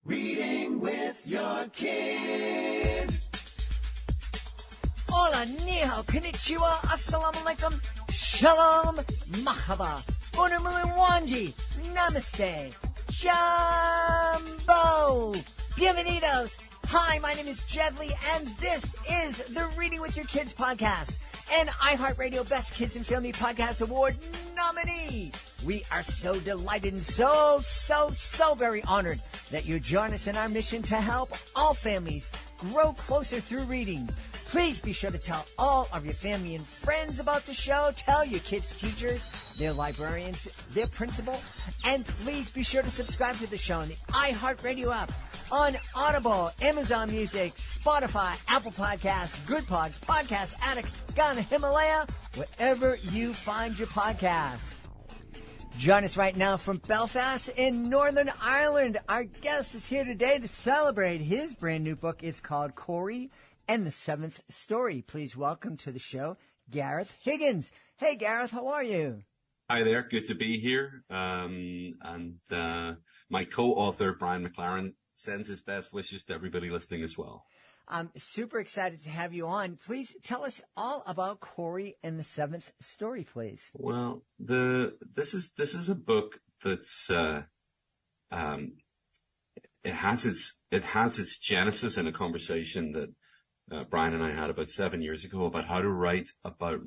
Reading with your kids. Hola, ni hao, konnichiwa, assalamu alaikum, shalom, mahaba, unamulwanji, namaste, jambo, bienvenidos. Hi, my name is Jedlie, and this is the Reading with Your Kids podcast, an iHeartRadio Best Kids and Family Podcast Award nominee. We are so delighted and so very honored that you join us in our mission to help all families grow closer through reading. Please be sure to tell all of your family and friends about the show. Tell your kids' teachers, their librarians, their principal, and please be sure to subscribe to the show on the iHeartRadio app, on Audible, Amazon Music, Spotify, Apple Podcasts, Good Pods, Podcast Addict, Ghana, Himalaya, wherever you find your podcasts. Join us right now from Belfast in Northern Ireland. Our guest is here today to celebrate his brand new book. It's called Cory and the Seventh Story. Please welcome to the show, Gareth Higgins. Hey, Gareth, how are you? Hi there. Good to be here. My co-author, Brian McLaren, sends his best wishes to everybody listening as well. I'm super excited to have you on. Please tell us all about Cory and the Seventh Story, please. Well, this is a book that's it has its genesis in a conversation that Brian and I had about 7 years ago about how to write about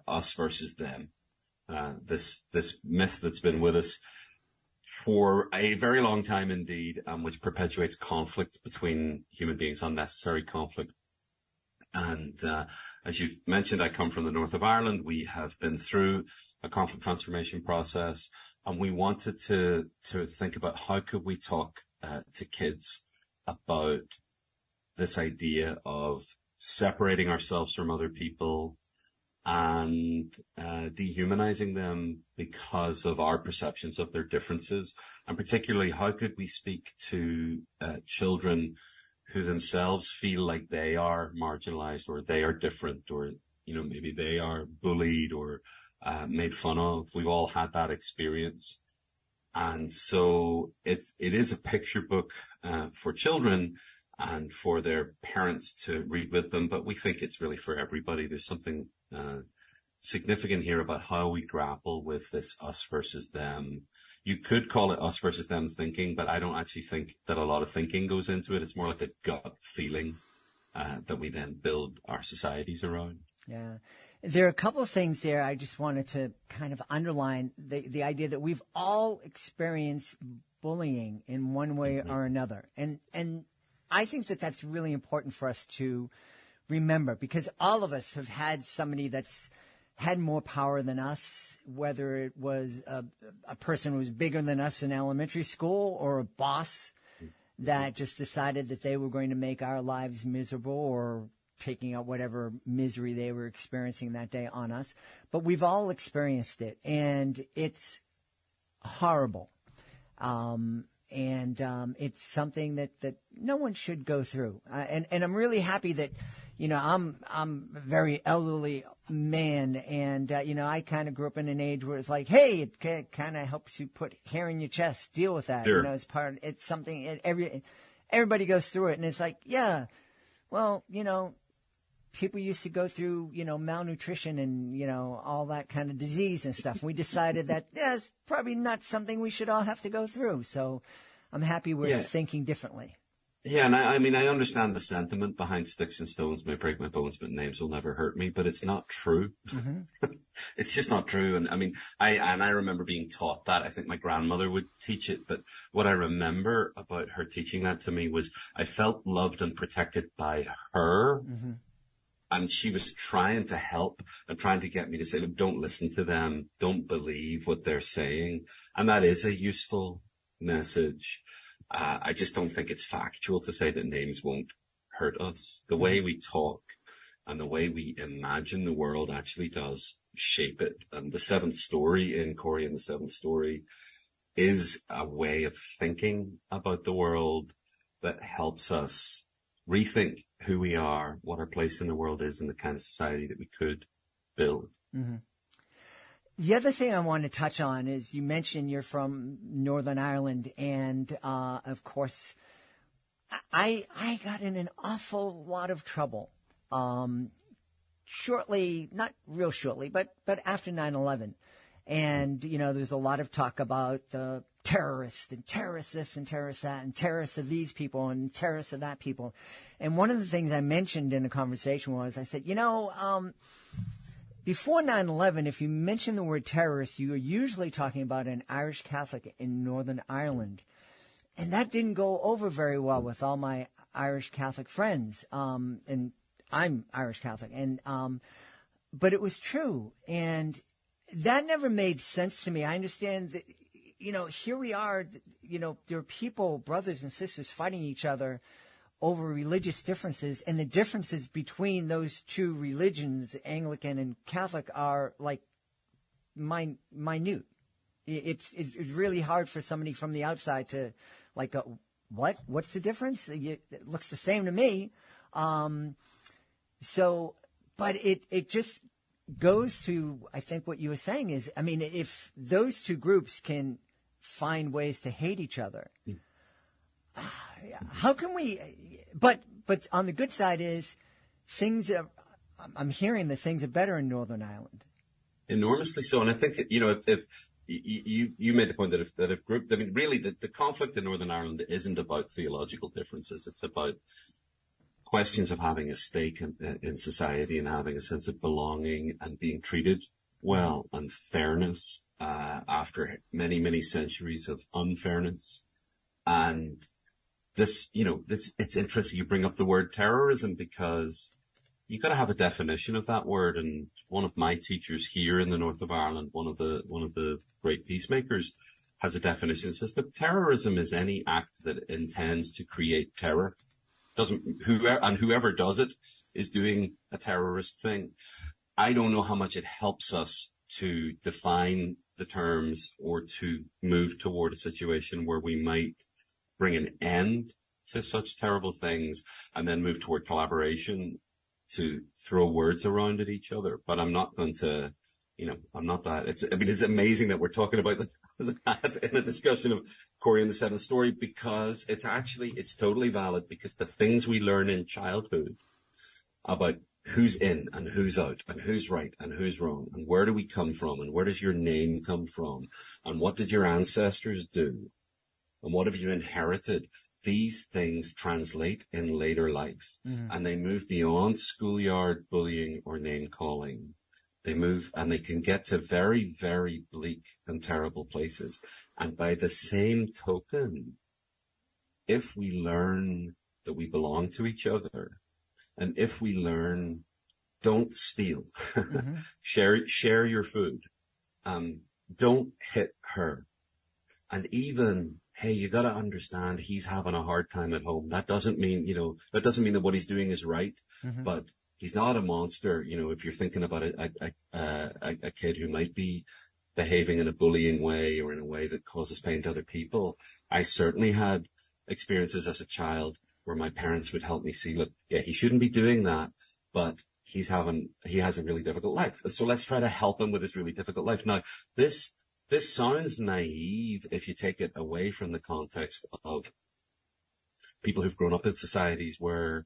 us versus them. This myth that's been with us for a very long time indeed, which perpetuates conflict between human beings, unnecessary conflict. And as you've mentioned, I come from the north of Ireland. We have been through a conflict transformation process, and we wanted to think about how could we talk to kids about this idea of separating ourselves from other people and dehumanizing them because of our perceptions of their differences. And particularly, how could we speak to children who themselves feel like they are marginalized or they are different, or, you know, maybe they are bullied or made fun of. We've all had that experience. And so it is a picture book for children and for their parents to read with them, but we think it's really for everybody. There's something significant here about how we grapple with this us versus them. You could call it us versus them thinking, but I don't actually think that a lot of thinking goes into it. It's more like a gut feeling that we then build our societies around. Yeah. There are a couple of things there I just wanted to kind of underline. The idea that we've all experienced bullying in one way or another. And I think that that's really important for us to remember, because all of us have had somebody that's had more power than us, whether it was a person who was bigger than us in elementary school or a boss that just decided that they were going to make our lives miserable or taking out whatever misery they were experiencing that day on us. But we've all experienced it, and it's horrible. It's something that no one should go through. And I'm really happy that, you know, I'm a very elderly man, and, you know, I kind of grew up in an age where it's like, hey, it kind of helps you put hair in your chest, deal with that. Sure. You know, it's something, everybody goes through it. And it's like, yeah, well, you know, people used to go through, you know, malnutrition and, you know, all that kind of disease and stuff. We decided that, yeah, it's probably not something we should all have to go through. So I'm happy we're thinking differently. Yeah, and I mean, I understand the sentiment behind sticks and stones may break my bones, but names will never hurt me. But it's not true. Mm-hmm. It's just not true. And I mean, I remember being taught that. I think my grandmother would teach it. But what I remember about her teaching that to me was I felt loved and protected by her. Mm-hmm. And she was trying to help and trying to get me to say, look, don't listen to them. Don't believe what they're saying. And that is a useful message. I just don't think it's factual to say that names won't hurt us. The way we talk and the way we imagine the world actually does shape it. And the seventh story in Cory and the Seventh Story is a way of thinking about the world that helps us rethink who we are, what our place in the world is, and the kind of society that we could build. Mm-hmm. The other thing I want to touch on is you mentioned you're from Northern Ireland, and of course, I got in an awful lot of trouble shortly, not real shortly, but after 9/11. And, there's a lot of talk about the terrorists and terrorists this and terrorists that and terrorists of these people and terrorists of that people. And one of the things I mentioned in a conversation was I said, before 9/11, if you mention the word terrorist, you are usually talking about an Irish Catholic in Northern Ireland. And that didn't go over very well with all my Irish Catholic friends. And I'm Irish Catholic. But it was true. And that never made sense to me. I understand that, here we are, there are people, brothers and sisters fighting each other over religious differences. And the differences between those two religions, Anglican and Catholic, are like minute. It's really hard for somebody from the outside to go, what? What's the difference? It looks the same to me. But it just goes to, I think what you were saying is, if those two groups can find ways to hate each other, how can we, but on the good side is I'm hearing that things are better in Northern Ireland. Enormously so. And I think, if you made the point that if group, really the conflict in Northern Ireland isn't about theological differences. It's about questions of having a stake in society and having a sense of belonging and being treated well and fairness after many, many centuries of unfairness. And this, it's interesting you bring up the word terrorism because you've got to have a definition of that word. And one of my teachers here in the north of Ireland, one of the great peacemakers, has a definition that says that terrorism is any act that intends to create terror. Whoever does it is doing a terrorist thing. I don't know how much it helps us to define the terms or to move toward a situation where we might bring an end to such terrible things and then move toward collaboration to throw words around at each other. But I'm not going to, I'm not that. It's amazing that we're talking about that in a discussion of Cory and the Seventh Story, because it's totally valid, because the things we learn in childhood about who's in and who's out and who's right and who's wrong and where do we come from and where does your name come from and what did your ancestors do and what have you inherited, these things translate in later life. Mm-hmm. And they move beyond schoolyard bullying or name calling. They move and they can get to very, very bleak and terrible places. And by the same token, if we learn that we belong to each other, and if we learn, don't steal, mm-hmm. share your food, don't hit her. And even, hey, you gotta understand he's having a hard time at home. That doesn't mean that what he's doing is right, mm-hmm. but he's not a monster. If you're thinking about a kid who might be behaving in a bullying way or in a way that causes pain to other people. I certainly had experiences as a child where my parents would help me see, look, yeah, he shouldn't be doing that, but he has a really difficult life. So let's try to help him with his really difficult life. Now, this sounds naive if you take it away from the context of people who've grown up in societies where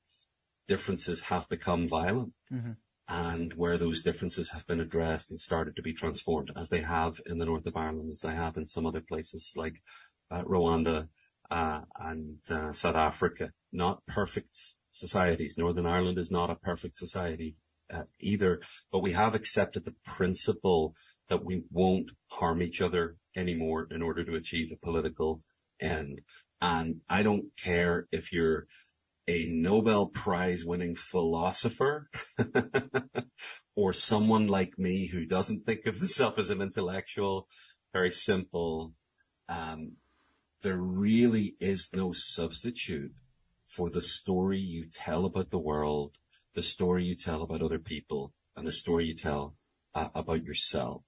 differences have become violent, mm-hmm. and where those differences have been addressed and started to be transformed, as they have in the north of Ireland, as they have in some other places like Rwanda and South Africa. Not perfect societies. Northern Ireland is not a perfect society either, but we have accepted the principle that we won't harm each other anymore in order to achieve a political end. And I don't care if you're a Nobel Prize winning philosopher or someone like me who doesn't think of himself as an intellectual. Very simple. There really is no substitute for the story you tell about the world, the story you tell about other people, and the story you tell about yourself.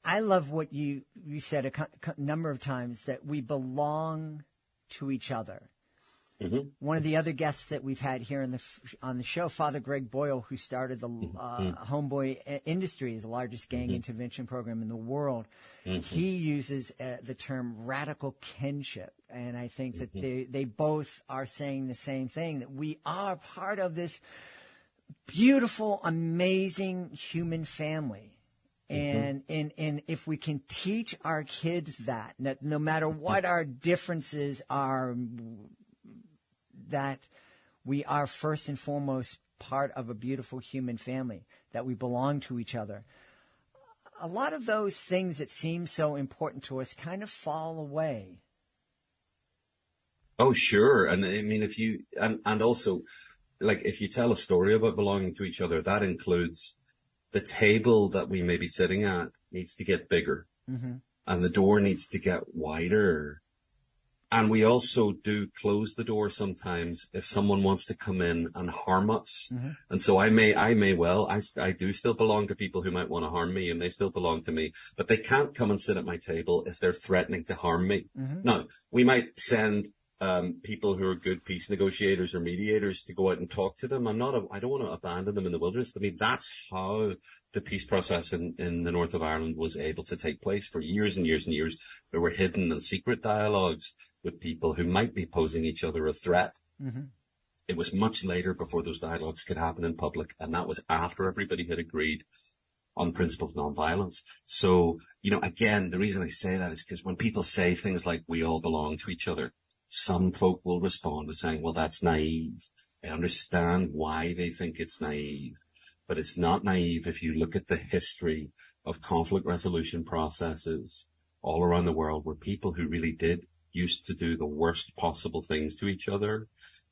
I love what you said a number of times, that we belong to each other. One of the other guests that we've had here on the show, Father Greg Boyle, who started the Homeboy Industry, the largest gang intervention program in the world, he uses the term radical kinship. And I think that they both are saying the same thing, that we are part of this beautiful, amazing human family. And if we can teach our kids that, no matter what our differences are, that we are first and foremost part of a beautiful human family, that we belong to each other, a lot of those things that seem so important to us kind of fall away. Oh, sure. And I mean, and also, like, if you tell a story about belonging to each other, that includes the table that we may be sitting at needs to get bigger, and the door needs to get wider. And we also do close the door sometimes if someone wants to come in and harm us. And so I do still belong to people who might want to harm me, and they still belong to me, but they can't come and sit at my table if they're threatening to harm me. Now, we might send people who are good peace negotiators or mediators to go out and talk to them. I don't want to abandon them in the wilderness. I mean, that's how the peace process in the north of Ireland was able to take place for years and years and years. There were hidden and secret dialogues with people who might be posing each other a threat. It was much later before those dialogues could happen in public, and that was after everybody had agreed on the principle of nonviolence. So, again, the reason I say that is because when people say things like we all belong to each other, some folk will respond with saying, well, that's naive. I understand why they think it's naive, but it's not naive if you look at the history of conflict resolution processes all around the world, where people who really did used to do the worst possible things to each other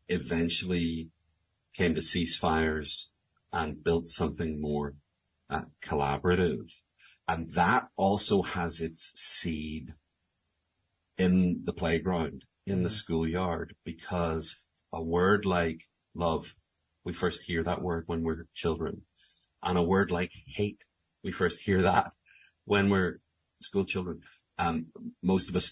eventually came to ceasefires and built something more collaborative. And that also has its seed in the playground, in the schoolyard, because a word like love, we first hear that word when we're children. And a word like hate, we first hear that when we're school children. Most of us,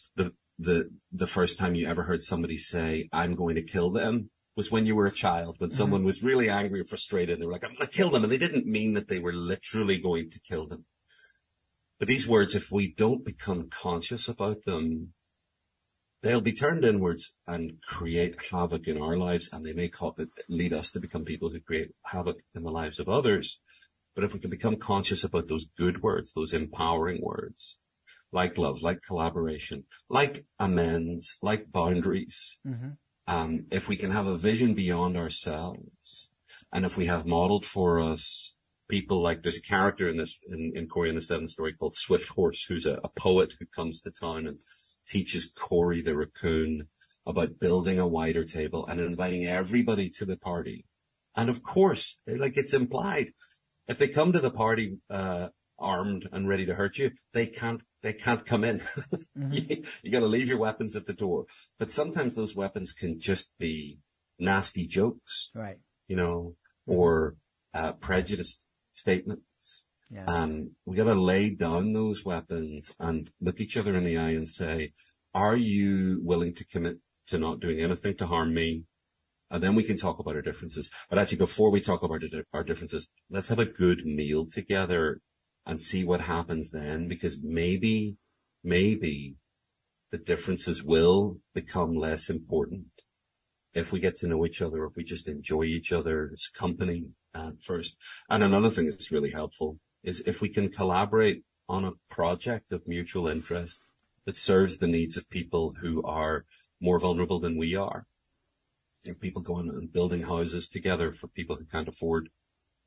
the first time you ever heard somebody say, I'm going to kill them, was when you were a child, when someone was really angry or frustrated. They were like, I'm going to kill them. And they didn't mean that they were literally going to kill them. But these words, if we don't become conscious about them, they'll be turned inwards and create havoc in our lives, and they may lead us to become people who create havoc in the lives of others. But if we can become conscious about those good words, those empowering words, like love, like collaboration, like amends, like boundaries, if we can have a vision beyond ourselves, and if we have modeled for us people like, there's a character in Cory and the Seven story called Swift Horse, who's a poet who comes to town and teaches Cory the raccoon about building a wider table and inviting everybody to the party. And of course, like it's implied, if they come to the party armed and ready to hurt you, they can't come in. You got to leave your weapons at the door. But sometimes those weapons can just be nasty jokes, right? Or prejudiced statements. Yeah. We got to lay down those weapons and look each other in the eye and say, are you willing to commit to not doing anything to harm me? And then we can talk about our differences. But actually, before we talk about our differences, let's have a good meal together and see what happens then, because maybe the differences will become less important if we get to know each other, if we just enjoy each other's company first. And another thing that's really helpful is if we can collaborate on a project of mutual interest that serves the needs of people who are more vulnerable than we are. People going and building houses together for people who can't afford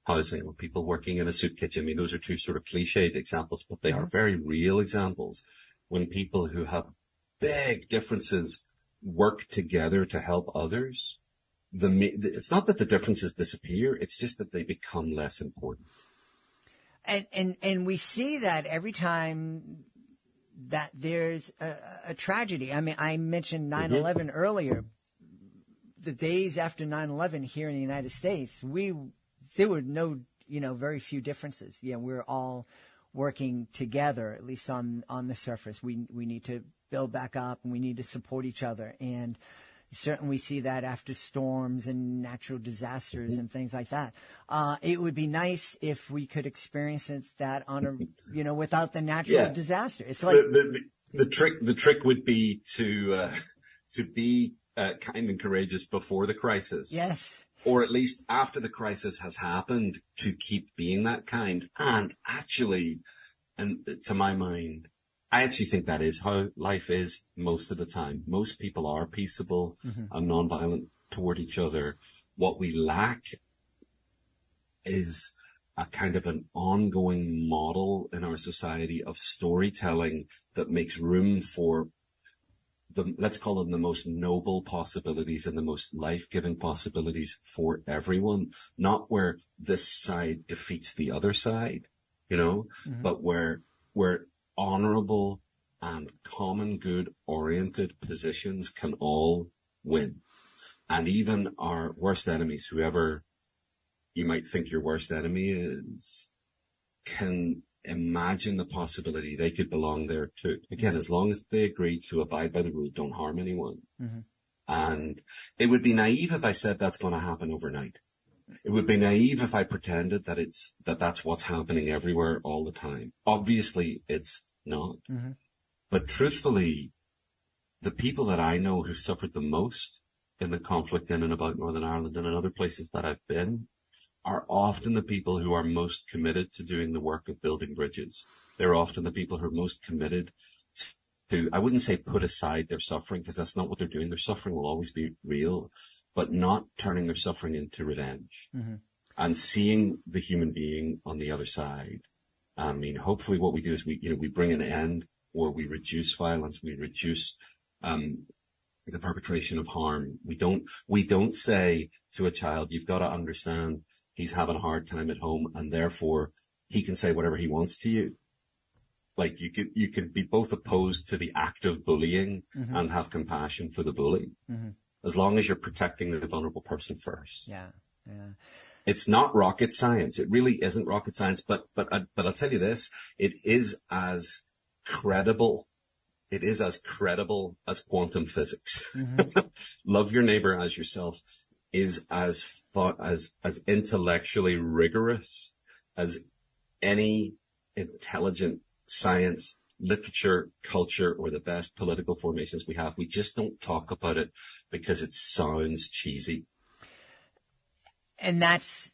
housing, or people working in a soup kitchen. I mean, those are two sort of cliched examples, but they are very real examples. When people who have big differences work together to help others, it's not that the differences disappear, it's just that they become less important. And we see that every time that there's a tragedy. I mean, I mentioned 9/11 earlier. The days after 9/11 here in the United States, there were no, very few differences. We were all working together, at least on the surface. We need to build back up, and we need to support each other. And Certainly we see that after storms and natural disasters and things like that. It would be nice if we could experience that on a, without the natural disaster. It's like the trick would be to be kind and courageous before the crisis. Yes. Or at least after the crisis has happened, to keep being that kind. And actually, and to my mind, I actually think that is how life is most of the time. Most people are peaceable and nonviolent toward each other. What we lack is a kind of an ongoing model in our society of storytelling that makes room for let's call them the most noble possibilities and the most life-giving possibilities for everyone, not where this side defeats the other side, but where honorable and common good oriented positions can all win. And even our worst enemies, whoever you might think your worst enemy is, can imagine the possibility they could belong there too. Again, as long as they agree to abide by the rule, don't harm anyone. And it would be naive if I said that's going to happen overnight. It would be naive if I pretended that that's what's happening everywhere all the time. Obviously, it's not. But truthfully, the people that I know who suffered the most in the conflict in and about Northern Ireland and in other places that I've been are often the people who are most committed to doing the work of building bridges. They're often the people who are most committed to, I wouldn't say put aside their suffering, because that's not what they're doing. Their suffering will always be real, but not turning their suffering into revenge and seeing the human being on the other side. I mean, hopefully what we do is we bring an end, or we reduce violence, we reduce the perpetration of harm. We don't say to a child, you've got to understand he's having a hard time at home and therefore he can say whatever he wants to you. Like you could be both opposed to the act of bullying and have compassion for the bully, as long as you're protecting the vulnerable person first. Yeah. It's not rocket science. It really isn't rocket science, but I'll tell you this, it is as credible as quantum physics. Love your neighbor as yourself is as intellectually rigorous as any intelligent science, literature, culture, or the best political formations we have. We just don't talk about it because it sounds cheesy. And that's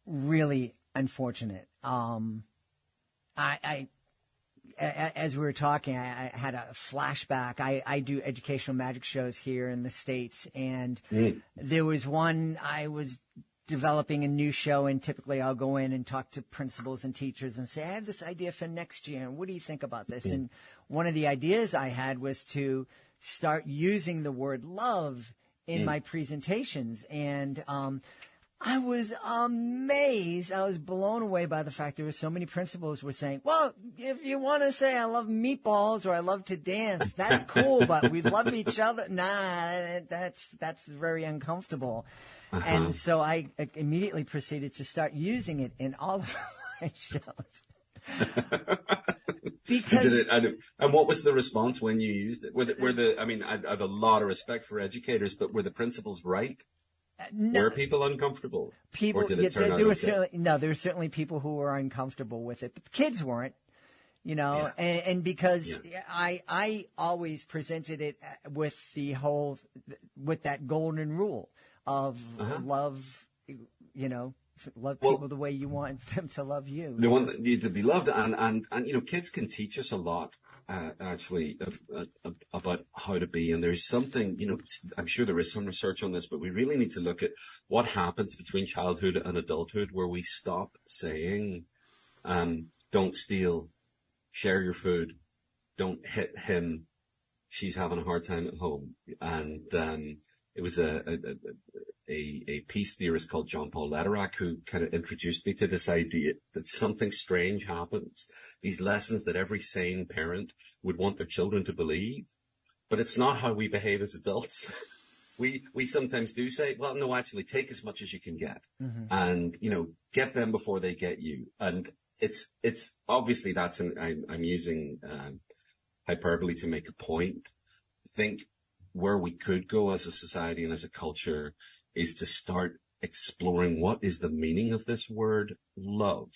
really unfortunate. As we were talking, I had a flashback. I do educational magic shows here in the States, and there was one I was developing a new show, and typically I'll go in and talk to principals and teachers and say, I have this idea for next year, and what do you think about this? And one of the ideas I had was to start using the word love in my presentations, and I was amazed. I was blown away by the fact there were so many principals were saying, well, if you want to say I love meatballs or I love to dance, that's cool, but we love each other. Nah, that's very uncomfortable. And so I immediately proceeded to start using it in all of my shows. Because and what was the response when you used it? I have a lot of respect for educators, but were the principals right? No, were people uncomfortable? People, or did it turn out there were okay? there were certainly people who were uncomfortable with it, but the kids weren't. And because I always presented it with with that golden rule of love, love people the way you want them to love you. They want you to be loved, and kids can teach us a lot, actually, about how to be. And there's something, I'm sure there is some research on this, but we really need to look at what happens between childhood and adulthood, where we stop saying, don't steal, share your food, don't hit him, she's having a hard time at home. And it was a peace theorist called John Paul Lederach who kind of introduced me to this idea that something strange happens. These lessons that every sane parent would want their children to believe, but it's not how we behave as adults. We sometimes do say, well, no, actually take as much as you can get and, get them before they get you. And it's obviously I'm using hyperbole to make a point. I think where we could go as a society and as a culture is to start exploring what is the meaning of this word love.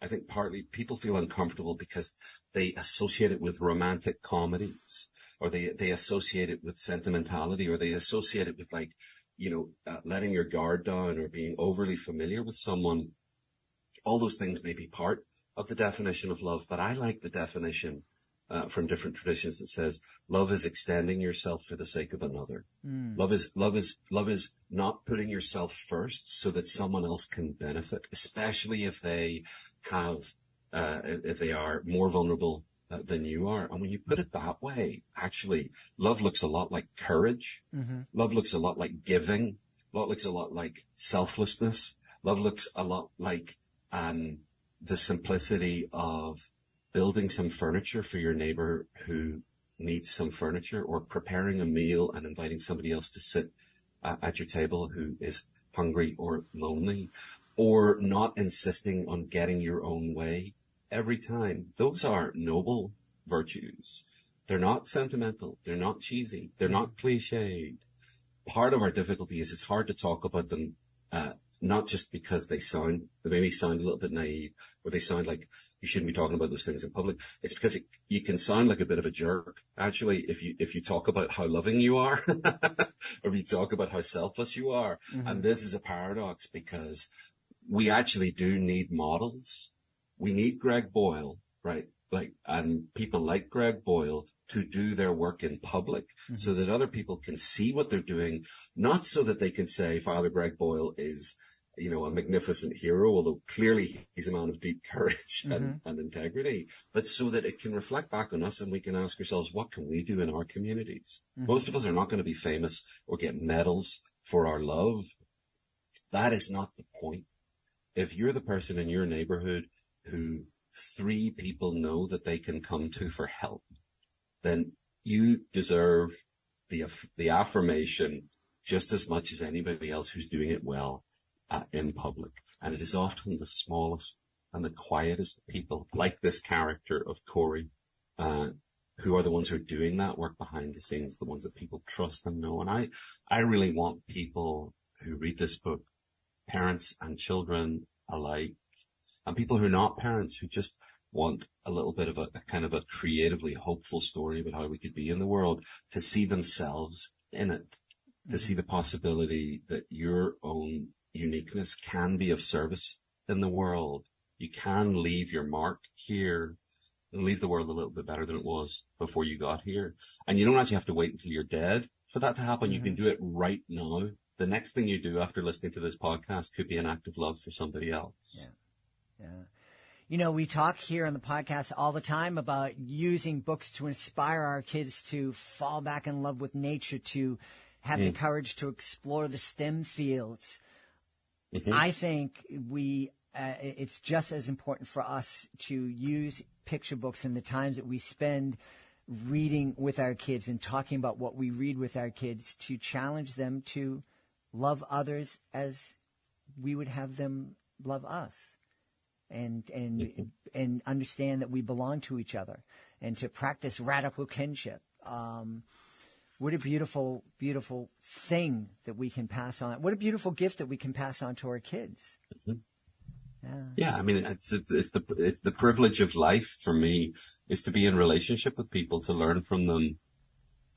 I think partly people feel uncomfortable because they associate it with romantic comedies, or they associate it with sentimentality, or they associate it with letting your guard down or being overly familiar with someone. All those things may be part of the definition of love, but I like the definition from different traditions that says love is extending yourself for the sake of another. Love is not putting yourself first so that someone else can benefit, especially if they are more vulnerable than you are. And when you put it that way, actually, love looks a lot like courage. Mm-hmm. Love looks a lot like giving. Love looks a lot like selflessness. Love looks a lot like the simplicity of building some furniture for your neighbor who needs some furniture, or preparing a meal and inviting somebody else to sit at your table who is hungry or lonely, or not insisting on getting your own way every time. Those are noble virtues. They're not sentimental. They're not cheesy. They're not cliched. Part of our difficulty is it's hard to talk about them, not just because they maybe sound a little bit naive, or they sound like you shouldn't be talking about those things in public. It's because you can sound like a bit of a jerk, actually, if you talk about how loving you are, or you talk about how selfless you are. Mm-hmm. And this is a paradox, because we actually do need models. We need Greg Boyle, right? And people like Greg Boyle to do their work in public, mm-hmm. so that other people can see what they're doing, not so that they can say Father Greg Boyle is, a magnificent hero, although clearly he's a man of deep courage mm-hmm. and integrity, but so that it can reflect back on us and we can ask ourselves, what can we do in our communities? Mm-hmm. Most of us are not going to be famous or get medals for our love. That is not the point. If you're the person in your neighborhood who 3 people know that they can come to for help, then you deserve the affirmation just as much as anybody else who's doing it well in public. And it is often the smallest and the quietest people, like this character of Cory, who are the ones who are doing that work behind the scenes, the ones that people trust and know. And I really want people who read this book, parents and children alike, and people who are not parents, who just want a little bit of a kind of a creatively hopeful story about how we could be in the world, to see themselves in it, to see the possibility that your own uniqueness can be of service in the world. You can leave your mark here and leave the world a little bit better than it was before you got here. And you don't actually have to wait until you're dead for that to happen. Mm-hmm. You can do it right now. The next thing you do after listening to this podcast could be an act of love for somebody else. Yeah. We talk here on the podcast all the time about using books to inspire our kids to fall back in love with nature, to have the courage to explore the STEM fields. Mm-hmm. I think it's just as important for us to use picture books in the times that we spend reading with our kids and talking about what we read with our kids, to challenge them to love others as we would have them love us, and understand that we belong to each other, and to practice radical kinship. What a beautiful, beautiful thing that we can pass on. What a beautiful gift that we can pass on to our kids. Mm-hmm. Yeah. I mean, it's the privilege of life for me is to be in relationship with people, to learn from them,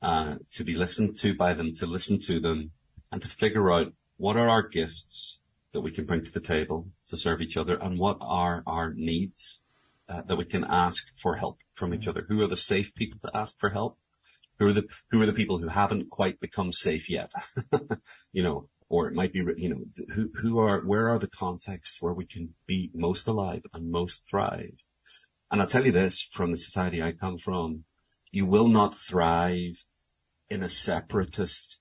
to be listened to by them, to listen to them, and to figure out what are our gifts that we can bring to the table to serve each other, and what are our needs that we can ask for help from each other. Who are the safe people to ask for help? Who are the people who haven't quite become safe yet? Or it might be, where are the contexts where we can be most alive and most thrive? And I'll tell you this, from the society I come from, you will not thrive in a separatist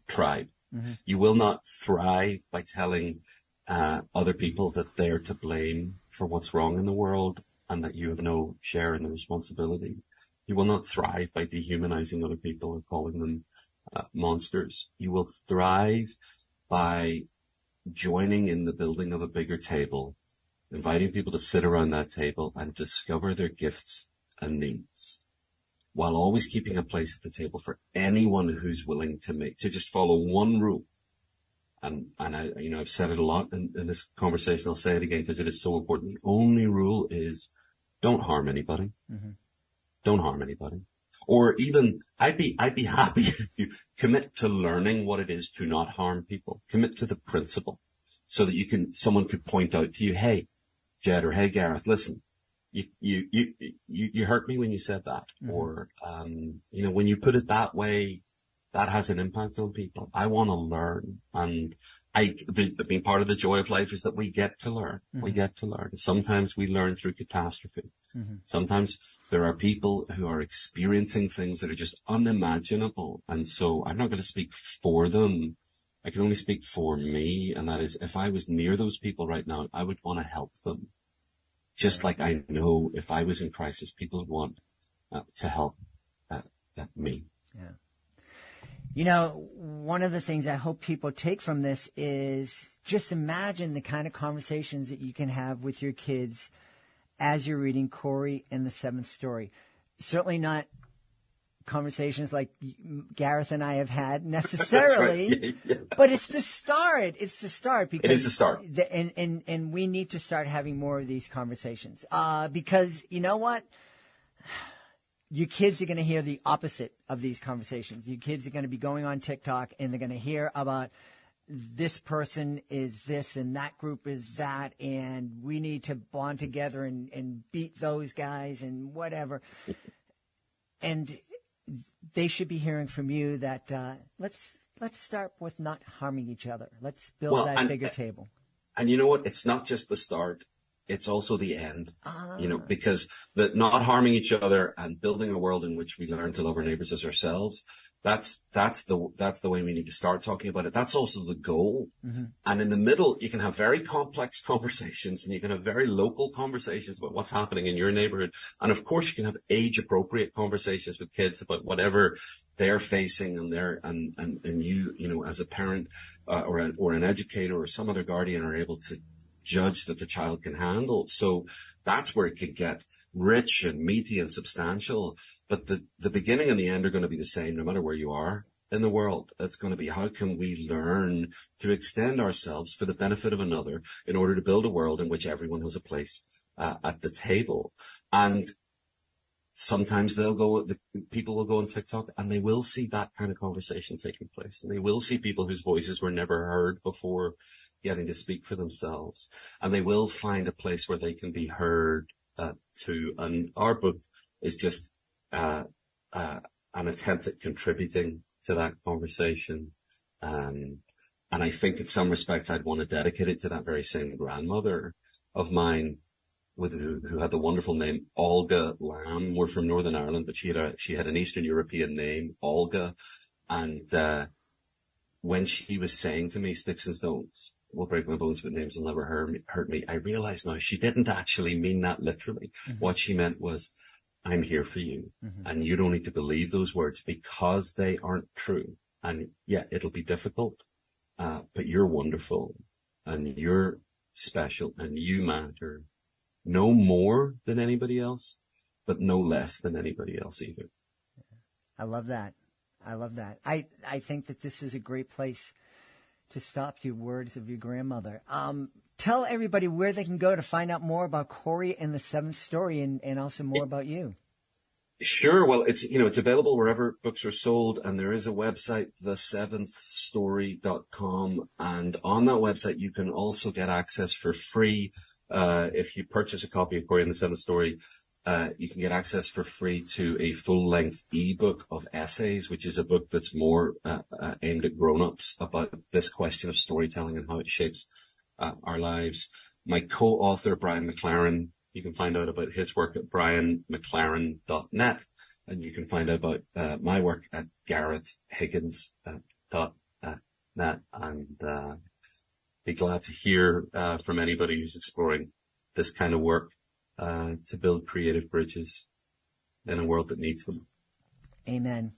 tribe. Mm-hmm. You will not thrive by telling other people that they're to blame for what's wrong in the world and that you have no share in the responsibility. You will not thrive by dehumanizing other people or calling them monsters. You will thrive by joining in the building of a bigger table, inviting people to sit around that table and discover their gifts and needs. while always keeping a place at the table for anyone who's willing to just follow one rule. And I, I've said it a lot in this conversation. I'll say it again because it is so important. The only rule is don't harm anybody. Mm-hmm. Don't harm anybody. Or even, I'd be happy if you commit to learning what it is to not harm people. Commit to the principle so that someone could point out to you, hey, Jed, or hey, Gareth, listen, you hurt me when you said that. Mm-hmm. Or, when you put it that way, that has an impact on people. I want to learn. And part of the joy of life is that we get to learn. Mm-hmm. We get to learn. Sometimes we learn through catastrophe. Mm-hmm. Sometimes there are people who are experiencing things that are just unimaginable. And so I'm not going to speak for them. I can only speak for me. And that is, if I was near those people right now, I would want to help them. Just like I know if I was in crisis, people would want to help me. Yeah. One of the things I hope people take from this is just imagine the kind of conversations that you can have with your kids as you're reading Cory and the Seventh Story. Certainly not conversations like Gareth and I have had necessarily, right. Yeah. But it's the start. It's the start. Because it is the start. And we need to start having more of these conversations. Because you know what? Your kids are going to hear the opposite of these conversations. Your kids are going to be going on TikTok and they're going to hear about this person is this and that group is that, and we need to bond together and beat those guys and whatever. And they should be hearing from you that let's start with not harming each other. Let's build that bigger table. And you know what? It's not just the start. It's also the end, because the not harming each other and building a world in which we learn to love our neighbors as ourselves. That's the way we need to start talking about it. That's also the goal. Mm-hmm. And in the middle, you can have very complex conversations and you can have very local conversations about what's happening in your neighborhood. And of course, you can have age appropriate conversations with kids about whatever they're facing and you, as a parent, or an educator or some other guardian are able to judge that the child can handle. So that's where it can get rich and meaty and substantial. But the beginning and the end are going to be the same no matter where you are in the world. It's going to be, how can we learn to extend ourselves for the benefit of another in order to build a world in which everyone has a place at the table. And sometimes people will go on TikTok and they will see that kind of conversation taking place. And they will see people whose voices were never heard before getting to speak for themselves. And they will find a place where they can be heard too. And our book is just an attempt at contributing to that conversation. And I think in some respects I'd want to dedicate it to that very same grandmother of mine who had the wonderful name Olga Lamb. We're from Northern Ireland, but she had an Eastern European name, Olga. And when she was saying to me, sticks and stones will break my bones, but names will never hurt me, I realize now she didn't actually mean that literally. Mm-hmm. What she meant was, I'm here for you. Mm-hmm. And you don't need to believe those words because they aren't true. And yeah, it'll be difficult, but you're wonderful and you're special and you matter. No more than anybody else, but no less than anybody else either. I love that. I think that this is a great place to stop you, words of your grandmother. Tell everybody where they can go to find out more about Cory and the Seventh Story and also more about you. Sure. Well, it's available wherever books are sold, and there is a website, theseventhstory.com. And on that website, you can also get access for free. If you purchase a copy of Cory and the Seventh Story, you can get access for free to a full-length ebook of essays, which is a book that's more aimed at grown-ups about this question of storytelling and how it shapes our lives. My co-author, Brian McLaren, you can find out about his work at brianmclaren.net, and you can find out about my work at garethhiggins.net, and be glad to hear from anybody who's exploring this kind of work to build creative bridges in a world that needs them. Amen.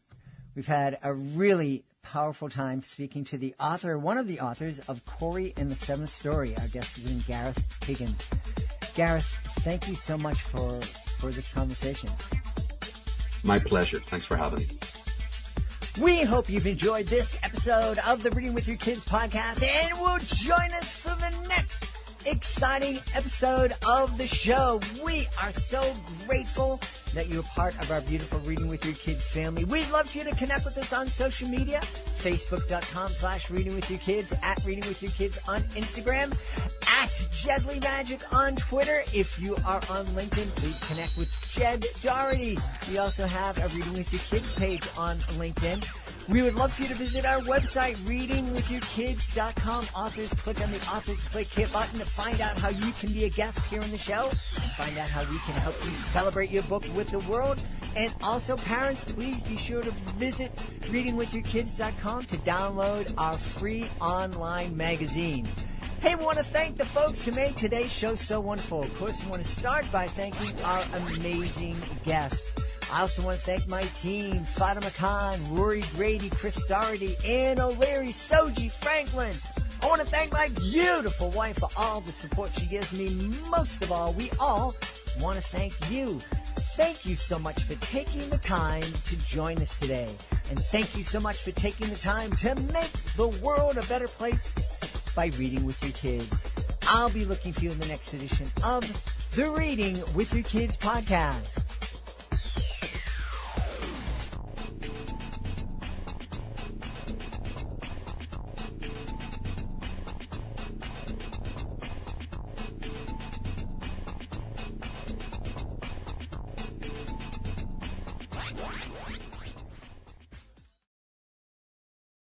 We've had a really powerful time speaking to the author, one of the authors of Cory and the Seventh Story. Our guest has been Gareth Higgins. Gareth, thank you so much for this conversation. My pleasure. Thanks for having me. We hope you've enjoyed this episode of the Reading with Your Kids podcast and will join us for the next exciting episode of the show. We are so grateful that you're part of our beautiful Reading with Your Kids family. We'd love for you to connect with us on social media, facebook.com/readingwithyourkids, at Reading with Your Kids on Instagram, at Jedlie Magic on Twitter. If you are on LinkedIn, please connect with Jed Doherty. We also have a Reading with Your Kids page on LinkedIn. We would love for you to visit our website, readingwithyourkids.com. Authors, click on the Authors Click Here button to find out how you can be a guest here on the show. Find out how we can help you celebrate your book with the world. And also, parents, please be sure to visit readingwithyourkids.com to download our free online magazine. Hey, we want to thank the folks who made today's show so wonderful. Of course, we want to start by thanking our amazing guest. I also want to thank my team, Fatima Khan, Rory Grady, Chris Doherty, Ann O'Leary, Soji Franklin. I want to thank my beautiful wife for all the support she gives me. Most of all, we all want to thank you. Thank you so much for taking the time to join us today. And thank you so much for taking the time to make the world a better place by reading with your kids. I'll be looking for you in the next edition of the Reading with Your Kids podcast. What?